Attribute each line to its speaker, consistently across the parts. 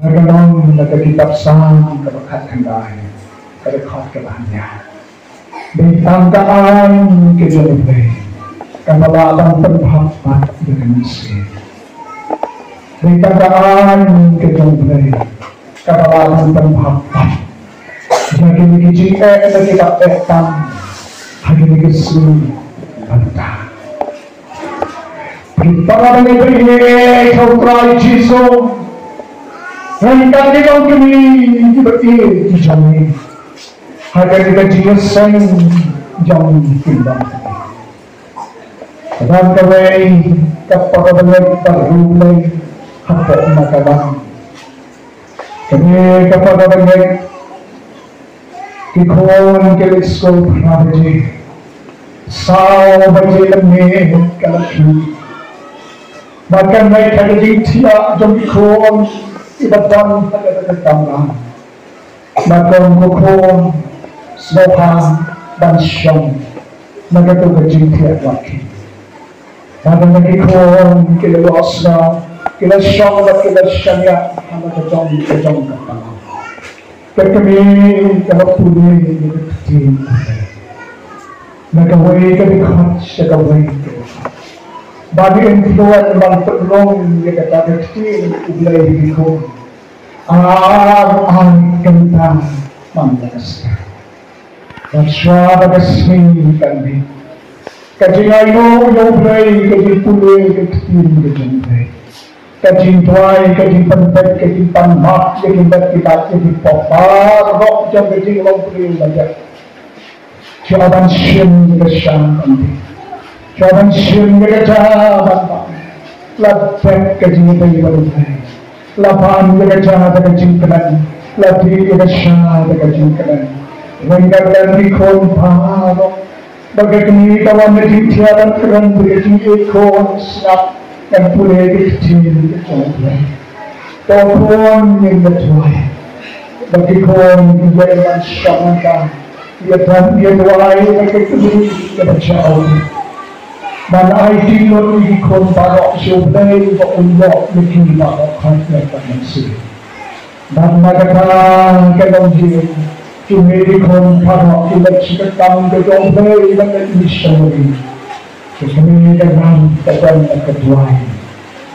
Speaker 1: Nagano'n nagkakitapsan kabakat handaan, kadakot kalanya. Ditangkaan kinalubay, kamalatang pagpapat dengan mesin. Ditangkaan kinalubay, kamalatang pagpapat. Lagi nikijike nakitapetan, lagi nikisun banta. Para menibigay kau try Jesus. Hanggang ikaw kami iba't-ibig di jami. Hanggang ikaw Jesus ay jami timbang. Kadang kaway kapag pag-rulay hapot makalang. Kami kapag kikon kilisko prabaji. Sao baji kami kalaki. Bahkan may kagajing tiya jom kikon ibatang pagkakatama. Magkong kukong sohang bansyong nagkatugajing tiya laki. Magkong nagkikong kilalos na kilasyong at kilasyanya hamakajong katama. Kami kalapuli nagkating nagaway kabikot siya gaway bagi influence magtulong yung katagaksin ublay ko ang ganda manglakas ka Nagsya bagasmin kami kajingay mo yung ublay kajing puli kajing kajing kajing tuay kajing panpad kajing panmak kajing bat-ibat kajing popar rok jang kajing lompri yung bagay siyaban siyang nagasyang kami Jalan siyang nagajaban Lapet kajing tayo balutay Lapan nagajaban kajing kanan Lati nagasyada kajing kanan Wanggalan ikon paro Bagagni kawan kajing tiyaran karan Bagagni ikon snap Yang pulih kajing kajing Topon yung natuay Bagikon Iyaman siyang ka Iyatan iyatuay Bagagni kajing Man ay dilon ikon para siublay paulok nikila o kanya panansi. Man magatang kalawin kimikon para ilagsikatang gagawin ng emisyon. Kami nagam tagang nakatuay.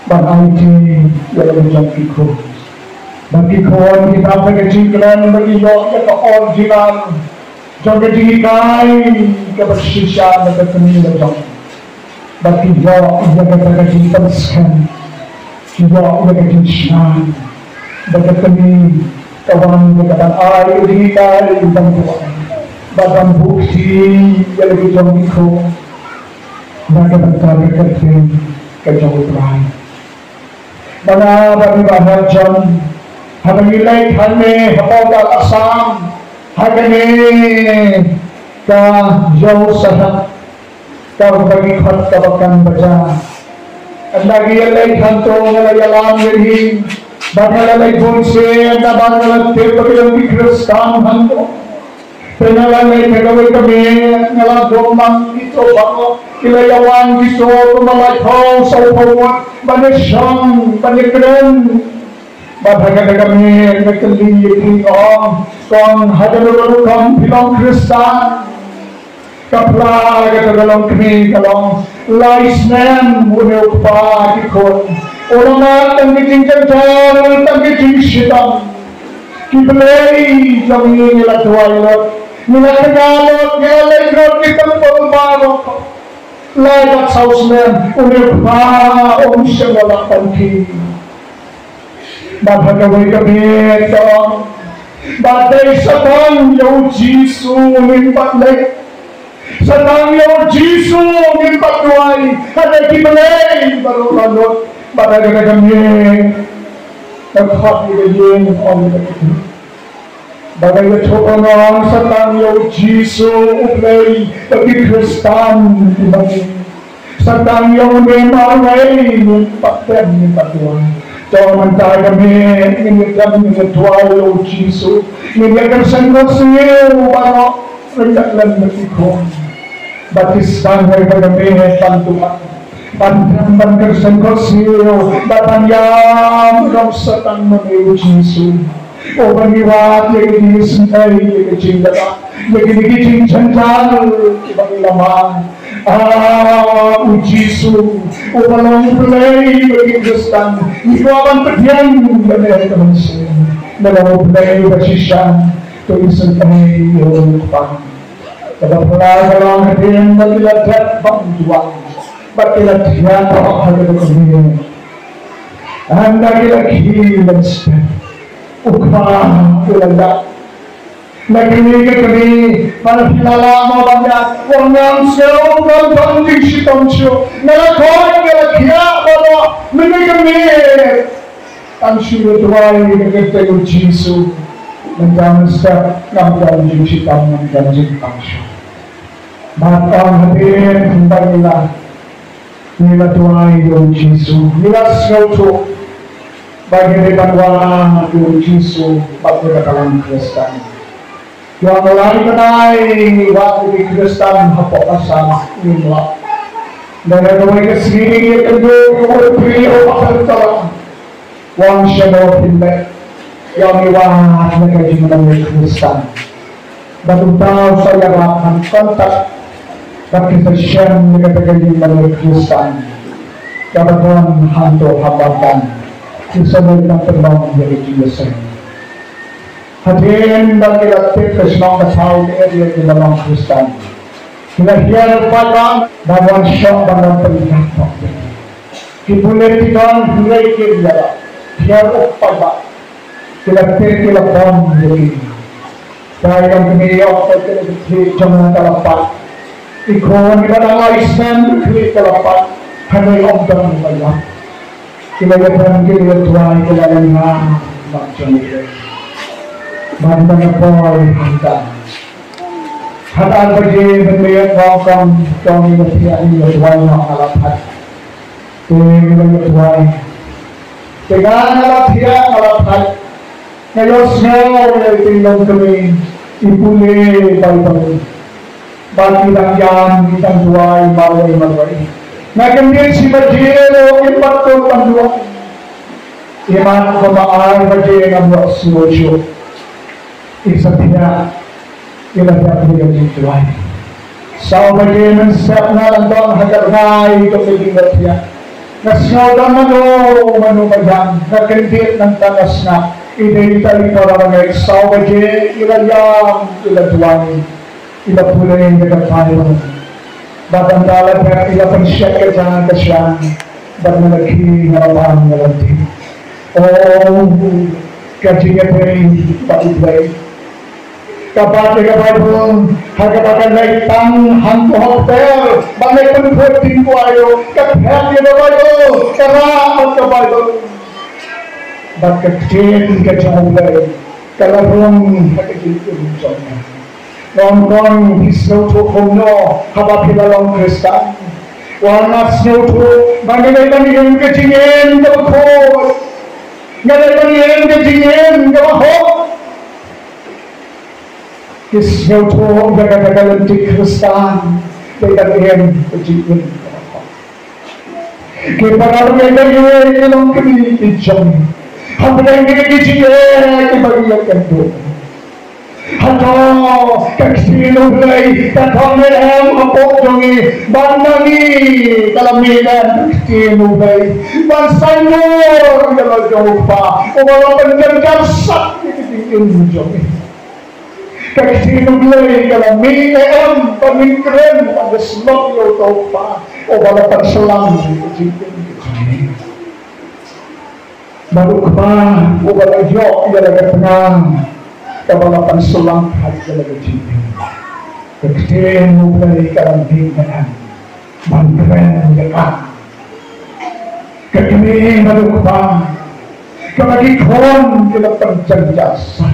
Speaker 1: Man ay dilon ikon. Magikon kinapagajiglan ng iyong naka-original. Diyan kajigikay kapagsisya na kakanila Bagi jawa jaga kajing teruskan, jawa jaga kajing bagi kami kawan berkata air digital bantuan, badan bukti yang lebih jauh itu, bagi berkata kajing kejauh terakhir. Mana bagi bahagian, hanya nilai kami hafal asam, hanya ka jauh sahaja. Kau bagi khat kabakan baca lagi alai khanto ngalai alam yeri badal alai bonse anda badal te pakilang Kristan hanto penala alai kagawai kami ngala domang ito bako kilayawan ito tumalay kau saupawan banisyang banikren badhaga kami nagkaling yeri kong hadanulun kong pilang Kristan kapla kata dalam kini kalau laisnem udah upah dikon orang tangki tinggal jalan tangki tingsitam kiblei jami nila tuailot nila tegalot nila irot kita pembarok lewat sausnem udah upah sengala tangki bahagawai kami dong badai satang yau jisu nimpat lek Satang yang Jisu nimpat tuai ada kiblei baru lanut pada kami terhad dengan orang itu. Bagai coba satang yang Jisu ublei bagi Kristan dibagi satang yang memangai nimpat tuai. Jangan mentah kami ini tuai yang Jisu ini akan sengkosiu baru rendaklah berikut. Batiskan mereka kami bantuan Pandang-pandang sengkosio, batanyam dalam setang menuju Yesus. O bangiwat yang disentai yang kecintaan, yang dikicincang ibang laman. Yesus, o balong play bagi Kristen, ikaw ang pagyan banay kamansin. Balong play basisyan, tulisan kami yung pang. Kapag lang natin magilagat bang juwang. Bakilat-kilat ako hanggang kami. Ang nagilagilan siya. Ukma, ulala. Naginig kami, para kilala mo bangga. Huwag nang siya, huwag nang sitong siya. Nalakoy, nalakya, wala. Naginig kami. Ang siya tuway, nagkita yung Jisu. Nagdaman sa nagdaman yung sitang nagdaman ang siya. Batang hatin, hintay nila. Nila tuway yung Jisu. Nila snoto. Bagi nila yung Jisu. Pagkakatalang Kristan. Yung malari ka na ay wakil ni Kristan hapokasan nila. Nagagawin ka sining yung kando yung piliho pakalitalang. Huwag siya mo pinlet. Yung iwahan na kayo ng Kristan. Batutaw sa yawakan kontak. Bakit siyang nagtagaling ng Kristan? Dapat ang hanto habatan isunod ng trabaho ng Diyos. Hatiin bakit atin kasi mga kasawag area ng mga Kristan. Kinahiyar pa lang bawang siya bangang pagkakot. Kipolitikan hulay kibiyara. Hiyar o pagba. Kilapir kilapon yung dahil ang piniyak ay kinagitid sa mga kalapat. Ikaw nila ng Islam, kaya kalapat, hanay ang dami kaya. Kilagatan kilagatuan, kilala nga, magsanit. Banda na po ay hanggang. Hataan pa din, nagmayat mo kang kami na siya ang kilagatuan ng kalapat. Kilagatuan. Kaya nga siya ang kalapat. Ngayon nga, tingnan kami, ipuli, bye-bye. Bagi lang yan, itang duway, malay. Nagambit si Majero, impatong ang duway. Iman ko maay Majero ang buwak sinusyo. Isa tiya, ilagyan ko yung duway. Sa Majero ng step na lang doon, hagagay, tumilingat niya. Nasyaw lang mano madyan, nagambit ng tanas na, initay parangay. Sa Majero, ilagyan, ila pulay yung nagatayo. Batang dalat na ila pang siya kaya kasyan. Ba't na naghiling na lapang nalanti. Kajinya pa rin patibay. Kapag nagabay hagabagan na itang hanto hotel. Bangay pang-14 po ayo. Kapag nagabay karamat kabay ba't kachin kachanglay. Kalarong hagagilin sa mga. Nongkong isnoto kuno habapilalong Kristan. Wana snoto mangalay yung kachingin gawakot. Ngalay yung kachingin gawakot. Isnoto gagagalan di Kristan. Kailangan kachingin gawakot. Kaya parang yung ilang kamilikidyan. Habang yung kachingin ibagyan kando. Hato, kaksinulay, katamem, apodongi, bandangi, kalaminan, kaksinulay, bansanyor, kalagyopa, umalapan ng karsak, ikitinjong. Kaksinulay, kalaminan, pamingkren, pag-slok yung topa, umalapan salang, ikitinjong. Baru pa, umalagyo, ilagay na, kabalapan sulang at talaga dito. Kagtiin mo play karambing na yan. Bangkren yakan. Kagini malukpang. Kamagikon kinapang tiyagjas.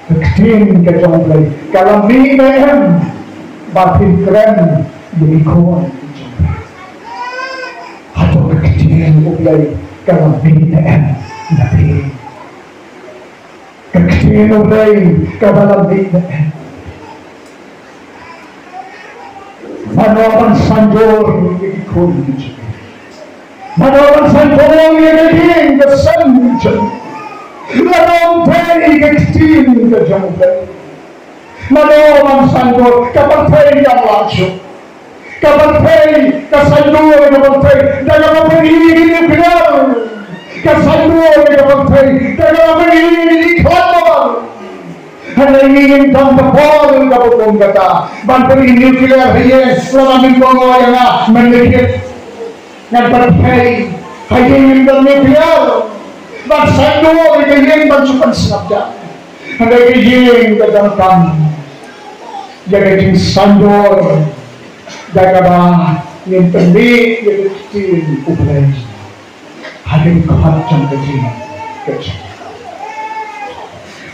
Speaker 1: Kagtiin ka dyan play. Karambing na yan. Batin kren yikon. Ato kagtiin mo play karambing na yan. Natin. Kaksinulay kabalambing na ano ang sanjor khôn như thế mà đâu vẫn phải khôn như cái thiên cái sân chân là đâu thấy cái thiên cái trong đây mà đâu vẫn phải khôn cái vẫn thấy yang langsung cái vẫn thấy cái sân đua cái vẫn thấy cái vẫn thấy ini benar cái sân đua cái vẫn thấy cái vẫn thấy ini khôn hanya ingin tampol dapat pun kata banteri nuklear hanya selama minggu yang menikit yang terbaik hanya ingin nuklear bangsa dua ingin bancukan sabda hanya ingin kedatangan jadi sandor jaga bah yang terbaik yang kecil ublay hanya kehadiran kecil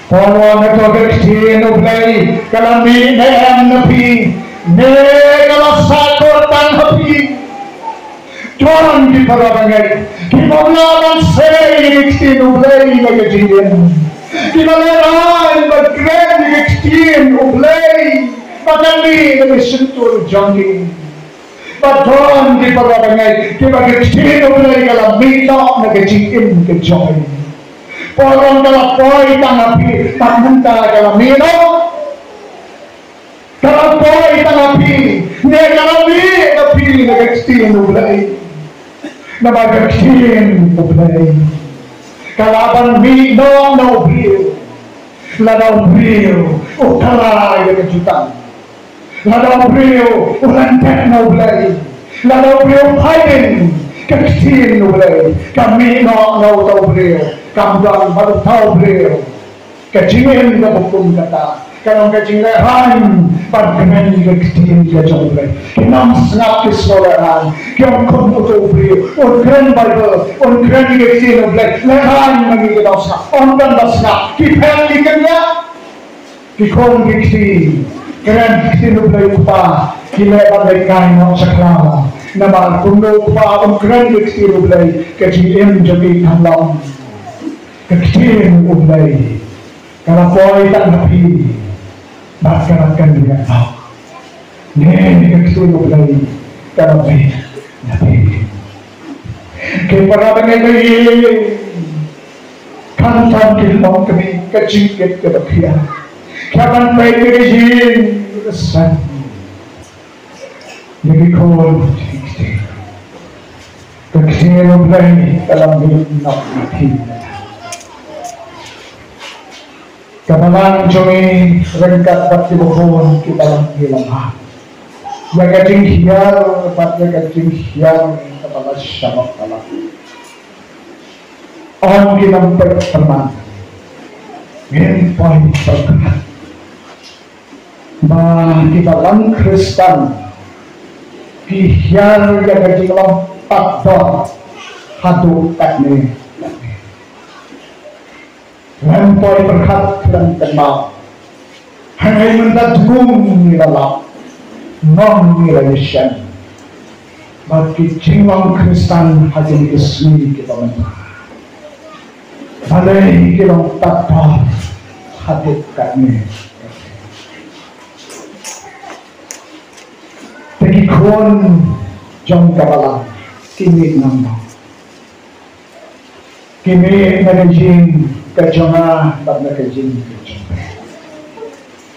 Speaker 1: Polo na to kecil ublay kalami nem napi ne kalasakor tan hapi Tuhan di parabangai kimolaman sei kecil ublay na kecil kimolaman bagren kecil ublay pagani na sentur jongi Tuhan di parabangai kecil ublay kalami na kecil kejoy Porong kalau poi tanggapi tak muntah kalau minum kalau poi tanggapi ne kalau tapi kecil mulai nama kecil mulai kalau abang minum no brio ladau brio utara yang kejutan ladau brio ulantek no mulai ladau brio paling kecil mulai kami no tahu brio kamdan baru tahu beliau kecilin ke hukum kata kalau kecilan parkemen juga kecilin dia jauh beliau kinam senap kesoleran kiam kun utuh beliau keren bible keren juga kecilin beliau lehan bagi kita usah dan basna kipen dikenya kikon kecil keren kecilin beliau upah kile bandai kain no saklama nama kundo upah keren kecilin beliau kecilin jadi kamlang kecil ublay kalau poi tak napi masyarakat tidak tahu ni kecil ublay kalau napi kepada mengenai kantan kilong kami kecil kebakian kapan baik kecil san jadi kau kecil ublay dalam hidup napi Kamalan cumi rengkat bakti bohong kita hilang hak. Jaga jinghiar, jaga jinghiar kepala syabab kalah. On kita berteman, ini poin berkenan. Bah kita lang Kristen, hihiar jaga jinglang takbor hadu takne. Lampoi berkat dan kenal hanya mendagung nilalap non nilaisan bagi jiwa Kristen hajim kesini kita mentah balai kita takbah hadit kami bagi kon jom kabalan kini nambah kini menjing kejonga pada kejing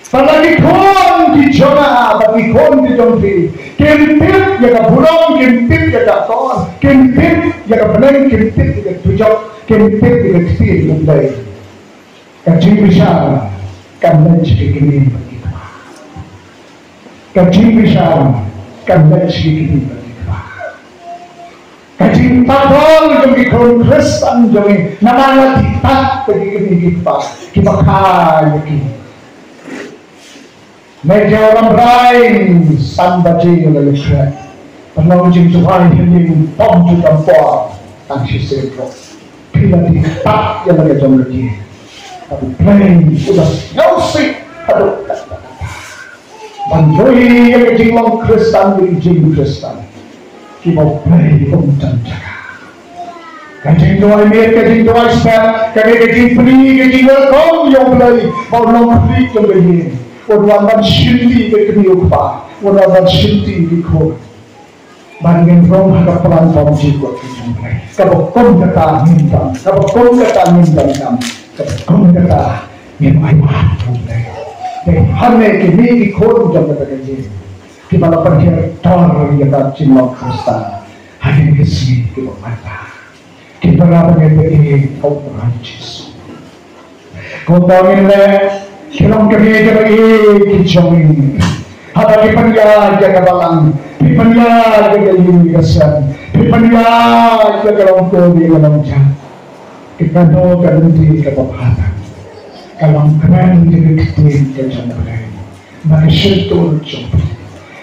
Speaker 1: Palagi kon di jona, bagi kon di jompi, kempit jaga bulong, kempit jaga ton, kempit jaga beneng, kempit jaga tujok, kempit jaga kecil mulai. Kecil besar, kan sedikit ini bagi kita. Kecil besar, kan sedikit ini bagi kita. Kecil patol jompi kon Kristen jompi, namanya kita bagi kita kaya kita. Meja orang lain sambaji oleh Tuhan. Penonjing Tuhan yang pom juga pom tangsi sempro. Bila ditak yang mereka jom lagi. Tapi plain sudah nyausi aduh kata-kata. Banjoi yang kejimong Kristen berjim Kristen. Kita plain pom jaga. Kajing doa mir, kajing doa ispat, kajing peni, kajing welcome yang belai, mau long klik yang belai. Orang shinti ke keniupa, orang shinti ke kau. Banding rong harap pelan pom jikot kijumplay. Kabukon kata mintang, kabukon kata mintang kam, kabukon kata mimaiwan jumplay. Dahil hane kini ikon jam kata kaji. Kibala perhir tor yata cinlok Krista. Hane kisi kibamata. Kibala pengedeki kau perancis. Kau tawin le kilong kami kebagi kijongin. Habagi panya jaga balang, pipanya jaga yuni kasan, pipanya jaga longko di dalam jam. Kita do ganti kebabatan, kalang keren jadi ketin kejam lain, bagi syukur jumpa.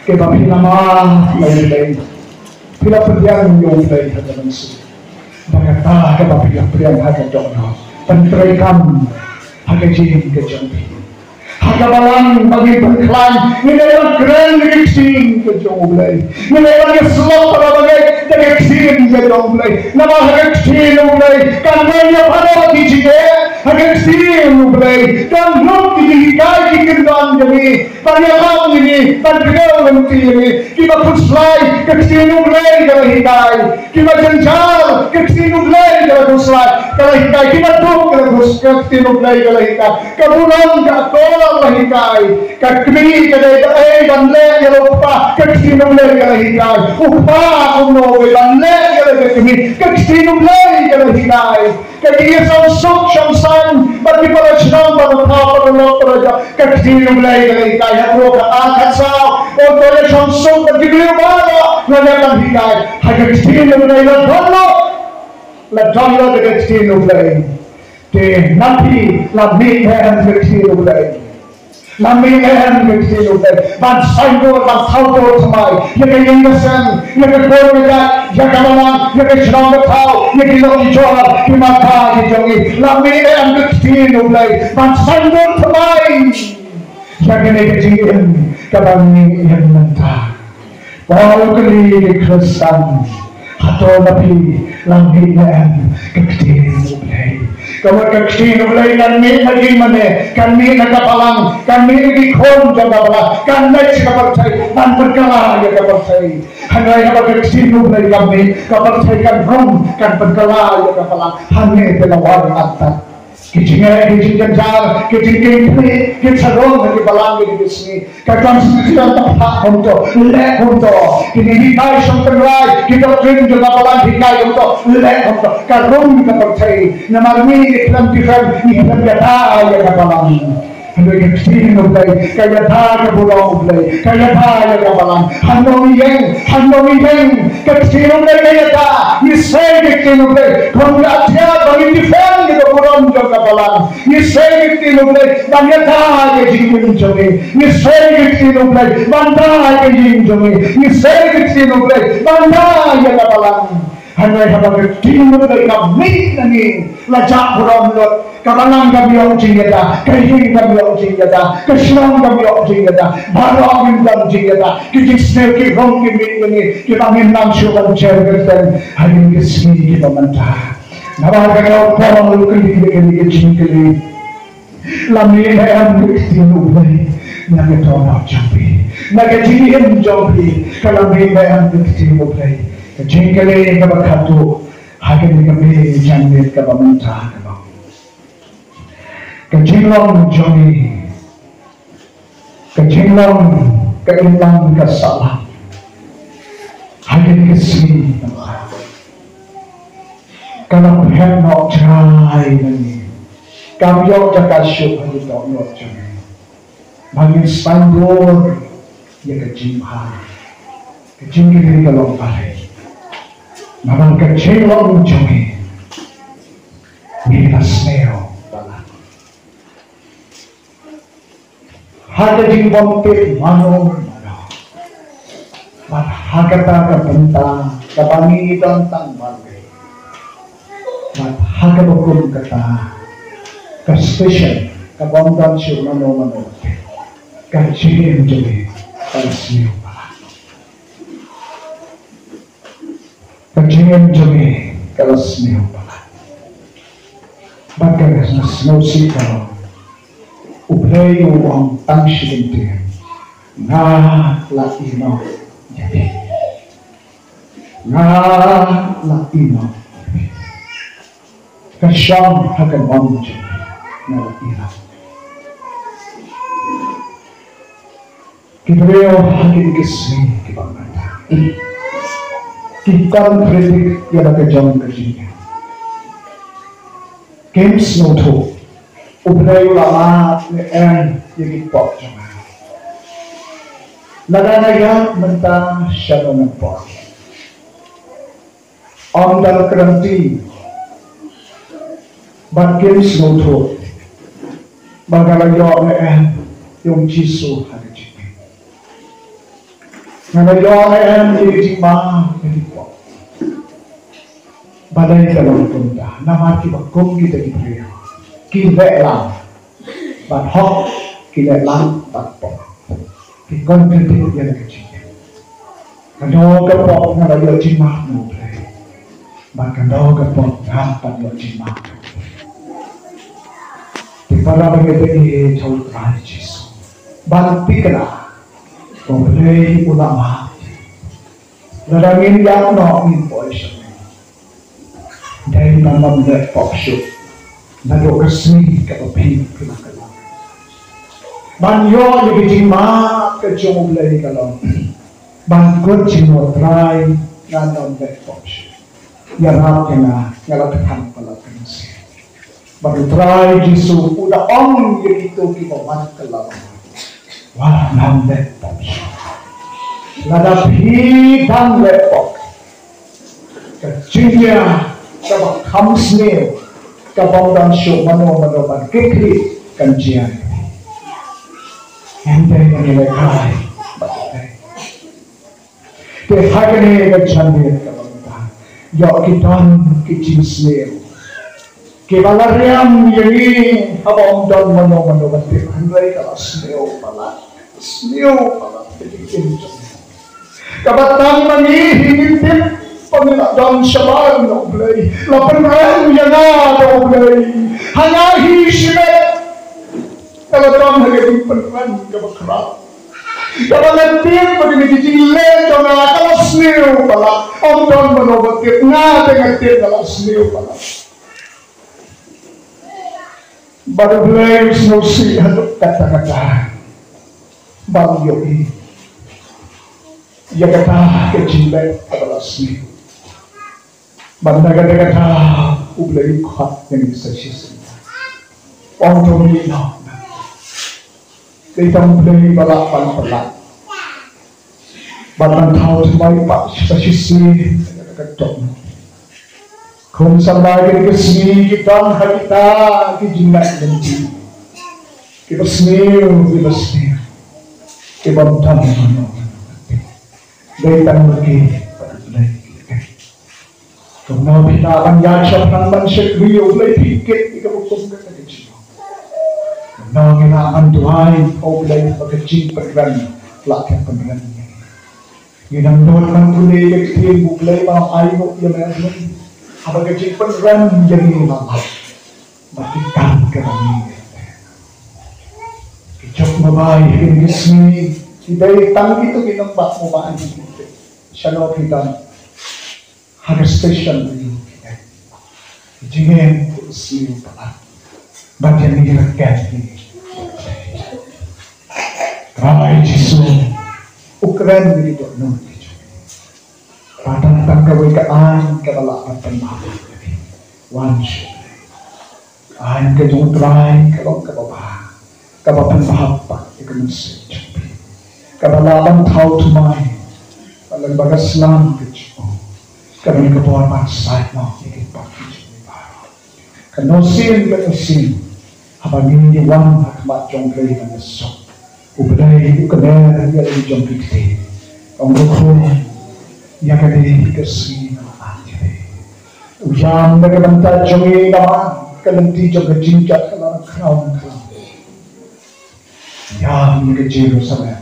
Speaker 1: Kita pilama lain, pila perdian yang lain ada manusia. Bagi tak kita pila perdian ada dono, penterikan ada jin kejam. Hagabalan bagi berklan, nilayan keren dikising ke jomblay, nilayan keselok pada bagai dikising ke jomblay, nama dikising jomblay, kananya pada dijige, dikising jomblay, dan nuk didikai kikendan jadi, panyakam ini, panjang nanti ini, kita puslai dikising jomblay kalau hikai, kita jenjal dikising jomblay kalau puslai, kalau hikai kita duk kalau dikising jomblay kalau hikai, kebulan kakola lahikai, kakri kadai banle yaropa, kaksinum lay kalahikai, upa kuno banle kalahikami, kaksinum lay kalahikai, kaya suk shamsan, bagi para chinam para thapar raja, kaksinum lay kalahikai, hapro ka akat sao, otoya shamsuk bagi bala, nala kalahikai, kaksinum lay ladalo de kaksinum lay, te napi lamik hai kaksinum lay. Lami ehan kecil udah, ban sayur, ban tahu semai, yang inggesan, yang keluarga, yang kamalan, yang senang bertau, yang lagi jual, di mata dijongi, lami ehan kecil udah, ban sayur semai, yang ini kecil, kami yang mentah, bawa keli Kristen, atau nabi, lami ehan kecil udah. Kamu kecil mulai kami lagi mana, kami nakapalang, kami dikhon jaga bala, kami sekapercay, dan berkala ya kapercay. Hanya yang kecil mulai kami, kapercay kan rom, kan berkala ya kapalang, hanya pelawar atas. Kijinga, kijinjanjar, kijingkipli, kijadong lagi balang di sini. Kakang sudah tepat untuk lek untuk. Kini hikai sempernai, kita kering juga balang hikai untuk lek untuk. Karung kita percaya, namarmi iklan tifan, iklan yata ya kapalang. Hendak kecil mulai, kaya dah kebulang mulai, kaya dah ya kapalang. Handomi yang kecil mulai kaya dah, nisai kecil mulai. Kongratnya bagi tifan kita bulan juga kapalang. Nisai kecil mulai, banyak dah ya jingin jome. Nisai kecil mulai, bandar ya jingin jome. Nisai kecil mulai, bandar ya kapalang. Hanya yang kecil mulai kami nani, lajak bulan lot. Kabalang kami orang jingga, kahin kami orang jingga, kesenang kami orang jingga, barang kami jingga, kita snel kita rong kita kita minang syukur cerita hari ini sini kita mentah. Nama kita orang keli jingkeli, lami yang kecil ulai, naga tahu jampi, naga jingin jampi, kalau yang kecil ulai, jingkeli kita berkatu, hari ini kami jangan kita mentah. Kejilong joni, kejilong keilang kesalah, hadir kesini tempat. Kalau hendak cerai ini, kami yang jaga syukur di dalam joni, bagi sandur ya kejimah, kejimah kalau balik, namun kejilong joni, kita sneo. Haga jimbonte manor mat haga ta bentang kabangi tentang balai mat haga bokum kata ka station ka bondan syu mano ka jim jemi kalsiu ka jim jemi kalsiu bagas na snosi ka uplay uang tangsilinti na latino jadi nga la ina kasyam hakan wanju nga la ina kibreo hakin kisri kibangata kikan kritik yana kajang kajinya games no to ubreo lama en yagi pop jama Naganaya mentang syadong pop Ondal keranti Bakin seluruh Bagalayo yung Jisu hari jika Ngalayo yung jima Medikwa Balay dalam tunda Namati bakum kita ibriyo Kile lang Bat hok Kile lang bat pok Kikon kritik yan kecilnya Kano kapok ngalayo jima Nubre Magkano kapag hampan mo jima. Di para magiging chawag tayo Jisu. Banti ka na. Kung rin ulama. Narangin yan no ang impoisyon. Dahil naman na poksyo. Nadokasni kapapin pinakalang. Banyo yung jima kachong ulay ka lang. Bangkot jinotray nga naman na poksyo. Yarap na ngalaghan pala kansi. Baru try Jisu udah om gitu kibaman kelam. Wah nam laptop. Ladapi dan laptop. Kecilnya kabak kamsne kabang dan show mano ban kekri kanjian. Ente nilai kai. Te hagane kecandil Yo kitan kichisneo. Kibalariam yang abang dan mano batik handai kalau sneo pala petikin. Kabatang mani hingitip pamilak dan syabar no play. Lapan ram yang ada play. Hanya hismet. Kabatang hagi penran kabakrat. Kalau nanti begini dijilek jangan kalau sniu pala, om don menobatik nggak dengan tim kalau sniu pala. Baru beli snosi untuk kata-kata bang yogi, ya kata kejilek adalah sniu. Bang kata-kata ubeli kuat yang bisa sih. Om don lino. Kita beli balapan pelat. Batang tahu semai pak sisi ketok. Kau sampai ke sini kita jinak nanti. Kita sini. Kita bantang mana. Dari tangan lagi pada lagi. Kau nak kita akan jatuh tangan sekaliu lagi pikir kita bukan kata kecil. Nang kailangan tuhain o bilay pagkaching pagran lakyan pagran niya. Ginamdon ng kulay kagtiin buklay mga ayaw yung mga doon. Pagkaching pagran yan yung mga matikan ka namin. Kichok mabay, kinigisni, hiday tang ito ginambak mo ba ang higit. Siya no kita hagastation mo yung kita. Jingin, siyo pala. Ba't yan nilagyan niya? Ramai Jisu ukran dito no padang tanggawin kaan kabalakan panmahal once aan kajong try kalong kababa kabapan mahapa ikaw sa kabalakan tao tumay palang bagas lang kami kabuhan magsay mo ikit pakit kanosin habang hindi wang hakmat yung play ng nasok Ubay ukana ya jom pikte. Ang rukho ya kadi kasi na ate. Ujam na kabanta jomi naman kalanti jom kajinjat kalang crown crown. Ya ni ke Jerusalem.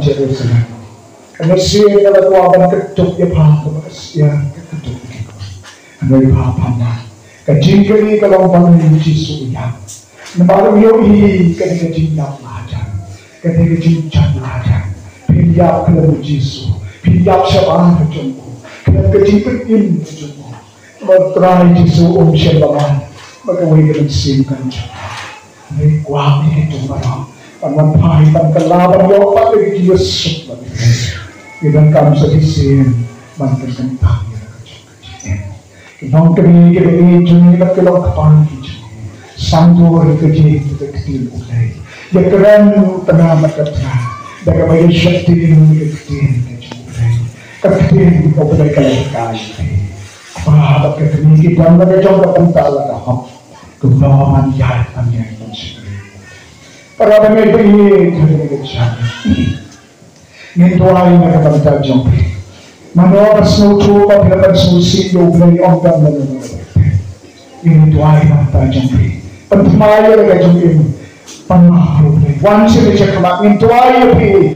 Speaker 1: Jerusalem. Ano siya na lakuaban ketuk ya pa ya ketuk ko. Ano ya pa na. Kajingkali kalang pangin Jisu ya. Nabaru yohi ketika cinta pelajar, ketika cinta pelajar, pinjam ke Jisu, Piyap siya ba na dyan mo? Kaya kajipin na dyan mo. Mag-try Jesu siya ba? Magaway ka ng singkan dyan. May kwami ito ba? Pagmantay, pagkalaban mo, pag-ibig Diyos ba? Ilang kam sa disin, mantagkantang nila ka dyan. Kinong kami, dyan nila kilang kapang dyan. Sangdo rin ka dyan, tagaktil ulay. Yakaran mo tanah makatra. Daga may syakti mo kaktil ka dyan ulay. Kaktil mo ulay kalay. Pahabag ka tumigit ang nagajong kapantala na hap. Kung naman yan ang yan ang sikri. Para ba may pahihig ka rin siya. Ngito ay nakapantag dyan. Manoras no trupa pinapansusin yung ulay ang ganda na nagagawin. Ngito ay nakapantag dyan. Pagmaya na gajong yung pangahulay. Once in a check, ngito ay